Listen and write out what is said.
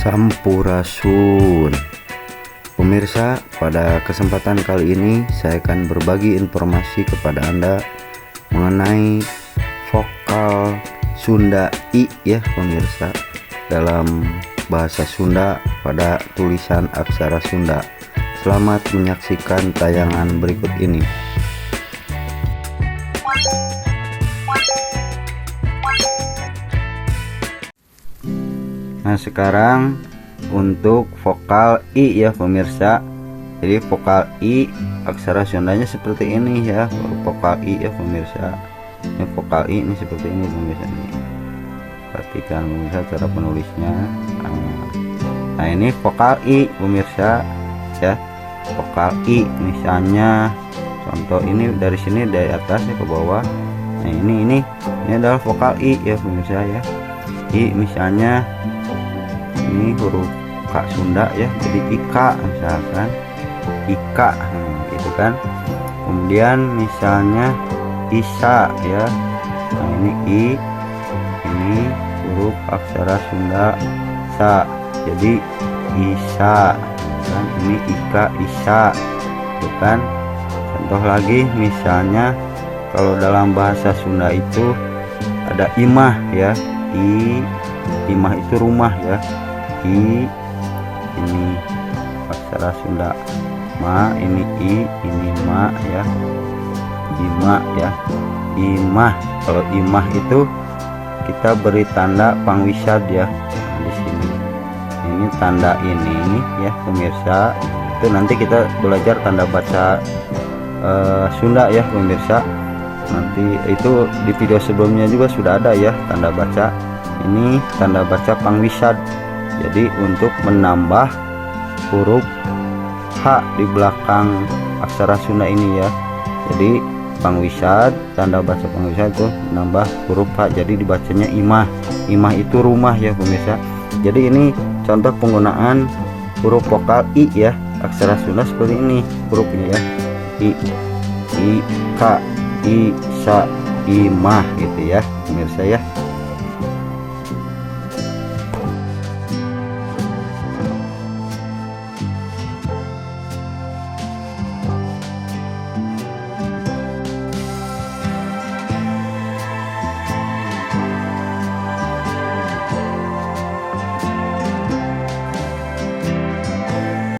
Sampurasun. Pemirsa, pada kesempatan kali ini saya akan berbagi informasi kepada Anda mengenai vokal Sunda I ya pemirsa, dalam bahasa Sunda pada tulisan aksara Sunda. Selamat menyaksikan tayangan berikut ini. Nah, sekarang untuk vokal I ya pemirsa. Jadi vokal I aksara Sundanya seperti ini ya, vokal I ya pemirsa. Ini vokal I ini seperti ini pemirsa. Perhatikan pemirsa cara penulisnya. Nah, ini vokal I pemirsa ya. Vokal I misalnya contoh ini dari sini dari atas ya ke bawah. Nah, ini adalah vokal I ya pemirsa ya. I misalnya ini huruf K Sunda ya, jadi Ika misalkan Ika gitu kan. Kemudian misalnya Isa ya. Nah, ini I, ini huruf aksara Sunda Sa, jadi Isa kan. Ini Ika Isa gitu kan. Contoh lagi misalnya kalau dalam bahasa Sunda itu ada imah ya. Imah itu rumah ya. I ini aksara Sunda ma, ini I, ini ma ya. Ima ya. Imah, kalau imah itu kita beri tanda pangwisad ya. Nah, di sini ini tanda ini ya pemirsa. Itu nanti kita belajar tanda baca Sunda ya pemirsa. Nanti itu di video sebelumnya juga sudah ada ya tanda baca. Ini tanda baca pangwisad. Jadi untuk menambah huruf H di belakang aksara Sunda ini ya. Jadi pangwisad, tanda baca pangwisad itu menambah huruf H, jadi dibacanya imah. Imah itu rumah ya pemirsa. Jadi ini contoh penggunaan huruf vokal I ya, aksara Sunda seperti ini hurufnya ya. I, K, I, Sa, imah gitu ya pemirsa ya.